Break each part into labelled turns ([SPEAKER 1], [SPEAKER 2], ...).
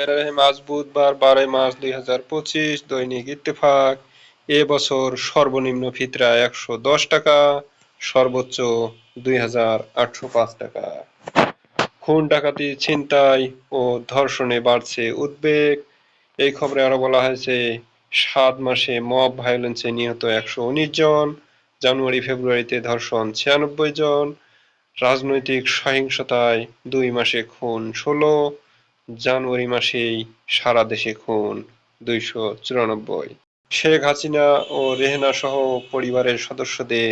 [SPEAKER 1] আজ বুধবার 12 মার্চ 2025। দৈনিক ইত্তেফাক। এবছর সর্বনিম্ন ফিতরা 110 টাকা, সর্বোচ্চ 2805 টাকা। খুন ডাকাতি ছিনতাই ও ধর্ষণে বাড়ছে উদ্বেগ। এই খবরে আরো বলা হয়েছে 7 মাসে মব ভায়োলেন্সে নিহত 119 জন, জানুয়ারি ফেব্রুয়ারিতে ধর্ষণ 96 জন, রাজনৈতিক সহিংসতায় 2 মাসে খুন 16, জানুয়ারি মাসেই সারা দেশে খুন 294। শেখ হাসিনা ও রেহেনা সহ পরিবারের সদস্যদের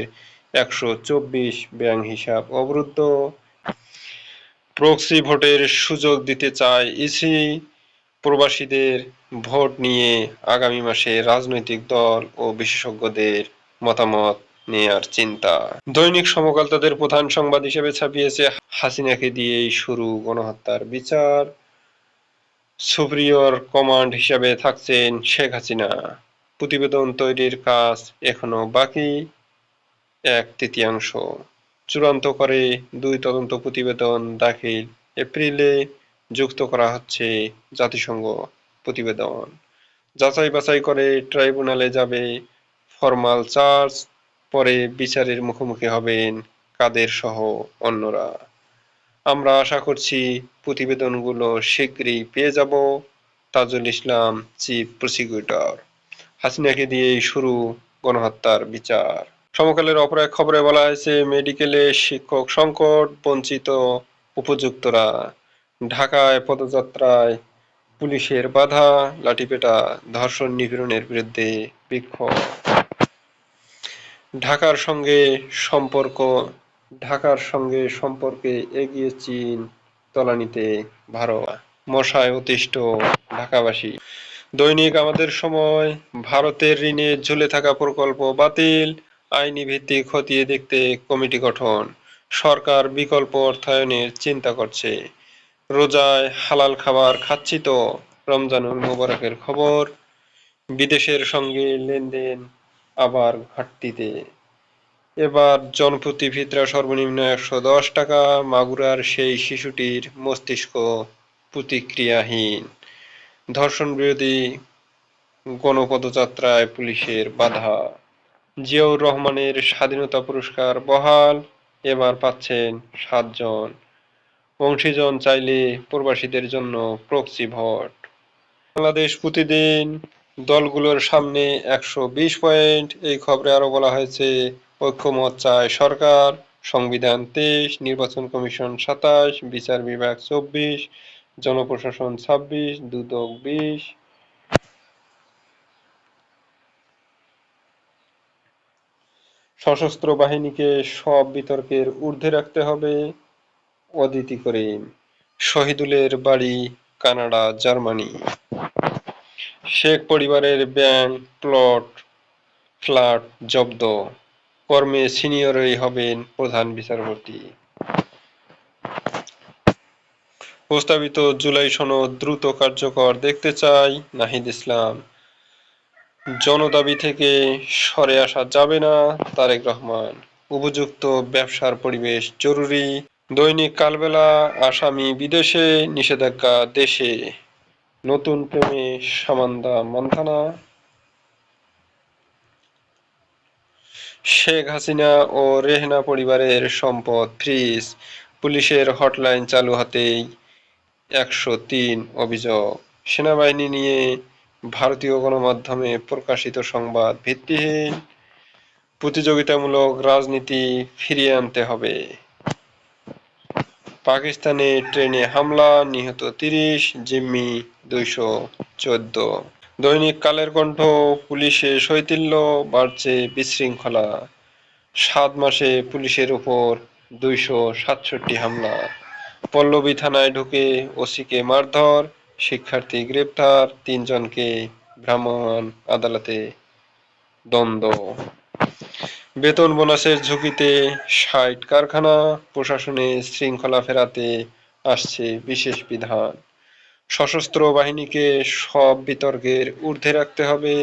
[SPEAKER 1] 124 ব্যাংক হিসাব অবরুদ্ধ। প্রক্সি ভোটের সুযোগ দিতে চায় ইসি। প্রবাসীদের ভোট নিয়ে আগামী মাসে রাজনৈতিক দল ও বিশেষজ্ঞদের মতামত নেয়ার চিন্তা। দৈনিক সমকাল তাদের প্রধান সংবাদ হিসেবে ছাপিয়েছে হাসিনাকে দিয়েই শুরু গণহত্যার বিচার। সুপ্রিয়র কমান্ড হিসেবে থাকছেন শেখ হাসিনা। প্রতিবেদন তৈরির কাজ এখনো বাকি 1/3। চূড়ান্ত করে 2 তদন্ত প্রতিবেদন দাখিল এপ্রিলে, যুক্ত করা হচ্ছে জাতিসংঘ প্রতিবেদন। যাচাই বাছাই করে ট্রাইব্যুনালে যাবে ফরমাল চার্জ, পরে বিচারের মুখোমুখি হবেন কাদের সহ অন্যরা। আমরা আশা করছি প্রতিবেদনগুলো শীঘ্রই পেয়ে যাব। Tajul Islam, chief prosecutor. হাসিনাকে দিয়েই শুরু গণহত্যার বিচার। সমকালের অপর এক খবরে বলা হয়েছে মেডিকেলে শিক্ষক সংকট, বঞ্চিত উপযুক্তরা। ঢাকায় পদযাত্রায় পুলিশের বাধা, লাঠিপেটা, ধর্ষণ নিপীড়নের বিরুদ্ধে বিক্ষোভ। ঢাকার সঙ্গে সম্পর্কে এগিয়ে চীন, তলানিতে ভারত। মশায় অতিষ্ঠ ঢাকাবাসী। দৈনিক আমাদের সময়। ভারতের ঋণে ঝুলে থাকা প্রকল্প বাতিল, আইনি ভিত্তি খতিয়ে দেখতে কমিটি গঠন। সরকার বিকল্প অর্থায়নের চিন্তা করছে। রোজায় হালাল খাবার খাচ্ছি তো, রমজানুল মোবারকের খবর। বিদেশের সঙ্গে লেনদেন আবার ঘাটতিতে। এবার জনপ্রতি ফিতরা সর্বনিম্ন 110 টাকা। মাগুরার সেই শিশুটির মস্তিষ্ক প্রতিক্রিয়াহীন। ধর্ষণ বিরোধী গণপদযাত্রায় পুলিশের বাধা। জিয়াউর রহমানের স্বাধীনতা পুরস্কার বহাল, এবার পাচ্ছেন 7 জন। অংশীজন চাইলে প্রবাসীদের জন্য প্রক্সি ভোট। বাংলাদেশ প্রতিদিন। দলগুলোর সামনে 120 পয়েন্ট। এই খবরে আরো বলা হয়েছে ঐক্যমত চায় সরকার, সংবিধান 23, নির্বাচন কমিশন 27, বিচার বিভাগ 24, জনপ্রশাসন 26, দুদক 20। সশস্ত্র বাহিনীকে সব বিতর্কের ঊর্ধ্বে রাখতে হবে। অদিতি করিম। শহীদুলের বাড়ি কানাডা, জার্মানি। শেখ পরিবারের ব্যাংক, ফ্ল্যাট জব্দ। কর্মে সিনিয়রই হবেন প্রধান বিচারপতি। প্রস্তাবিত জুলাই সনদ দ্রুত কার্যকর দেখতে চাই নাহিদ ইসলাম। জনদাবি থেকে সরে আসা যাবে না, তারেক রহমান। উপযুক্ত ব্যবসার পরিবেশ জরুরি। দৈনিক কালবেলা। আসামি বিদেশে, নিষেধাজ্ঞা দেশে। নতুন প্রেমে সামান্দা মান্ধানা। শেখ হাসিনা ও রেহেনা পরিবারের সম্পদ ফ্রিজ। পুলিশের হটলাইন চালু হতেই 103 অভিযোগ। সেনাবাহিনী নিয়ে ভারতীয় গণমাধ্যমে প্রকাশিত সংবাদ ভিত্তিহীন। প্রতিযোগিতামূলক রাজনীতি ফিরিয়ে আনতে হবে। পাকিস্তানে ট্রেনে হামলা, নিহত 30, জিম্মি 214। দৈনিক কালের কণ্ঠ। পুলিশে শৈথিল্য, বাড়ছে বিশৃঙ্খলা। 7 মাসে পুলিশের উপর 267 হামলা। পল্লবী থানায় ঢুকে ওসিকে মারধর, শিক্ষার্থী গ্রেপ্তার, 3 জনকে ভ্রাম্যমাণ আদালতে দণ্ড। বেতন বোনাসের ঝুঁকিতে 60 কারখানা। প্রশাসনে শৃঙ্খলা ফেরাতে আসছে বিশেষ বিধান। সশস্ত্র বাহিনীকে সব বিতর্কের ঊর্ধ্বে রাখতে হবে।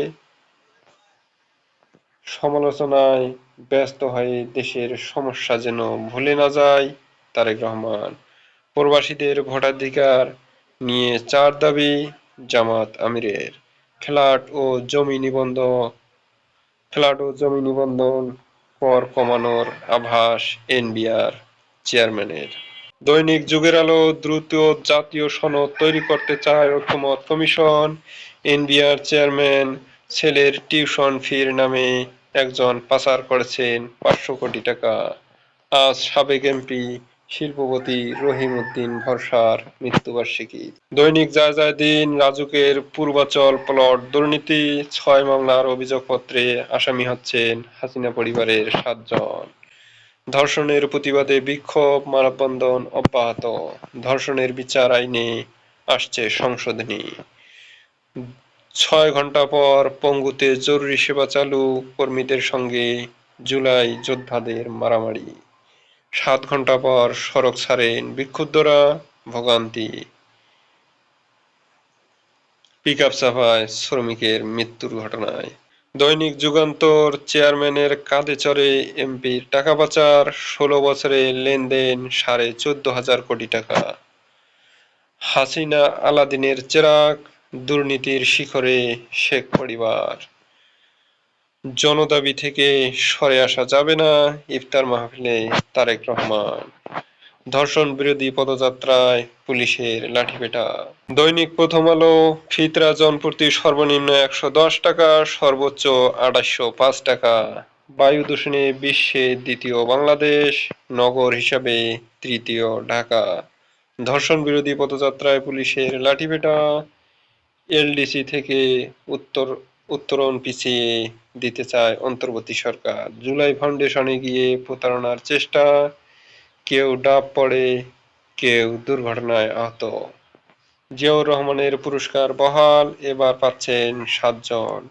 [SPEAKER 1] সমালোচনায় ব্যস্ত হয়ে দেশের সমস্যা যেন ভুলে না যায়, তারেক রহমান। প্রবাসীদের ভোটাধিকার নিয়ে 4 দাবি জামাত আমিরের। ফ্ল্যাট ও জমি নিবন্ধন কর কমানোর আভাস এনবিআর চেয়ারম্যানের। দৈনিক যুগের আলো দ্রুত জাতীয় সনদ তৈরি করতে চায় ঐকমত্য কমিশন। এনবিআর চেয়ারম্যান ছেলের টিউশন ফির নামে একজন পাচার করেছেন 500 কোটি টাকা। আজ সাবেক এমপি শিল্পপতি রহিম উদ্দিন ভরসার মৃত্যুবার্ষিকী। দৈনিক যায় দিন রাজুকের পূর্বাচল প্লট দুর্নীতি 6 মামলার অভিযোগপত্রে আসামি হচ্ছেন হাসিনা পরিবারের 7 জন। ধর্ষণের প্রতিবাদে বিক্ষোভ মানববন্ধন অব্যাহত। ধর্ষণের বিচার আইনে আসছে সংশোধনী। 6 ঘণ্টা পর পঙ্গুতে জরুরি সেবা চালু, কর্মীদের সঙ্গে জুলাই যোদ্ধাদের মারামারি। 7 ঘণ্টা পর সড়ক ছাড়েন বিক্ষুব্ধরা, ভোগান্তি। পিকআপ চাপায় শ্রমিকের মৃত্যুর ঘটনায়। দৈনিক যুগান্তর চেয়ারম্যানের কাঁধে চড়ে এমপির টাকা পাচার, 16 বছরে লেনদেন 14,500 কোটি টাকা। হাসিনা আলাদিনের চেরাগ, দুর্নীতির শিখরে শেখ পরিবার। জনদাবি থেকে সরে আসা যাবে না, ইফতার মাহফিলে তারেক রহমান। ধর্ষণ বিরোধী পদযাত্রায় পুলিশের লাঠিপেটা। দৈনিক প্রথম আলো ফিতরা জনপ্রতি সর্বনিম্ন 110 টাকা, সর্বোচ্চ 2805 টাকা। বায়ু দূষণে বিশ্বে দ্বিতীয় বাংলাদেশ, নগর হিসাবে তৃতীয় ঢাকা। ধর্ষণ বিরোধী পদযাত্রায় পুলিশের লাঠিপেটা। এলডিসি থেকে উত্তরণ পিছিয়ে দিতে চায় অন্তর্বর্তী সরকার। জুলাই ফাউন্ডেশনে গিয়ে প্রতারণার চেষ্টা, কেউ ডাব পড়ে, কেউ দুর্ঘটনায় আহত। জিয়াউর রহমানের পুরস্কার বহাল, এবার পাচ্ছেন 7 জন।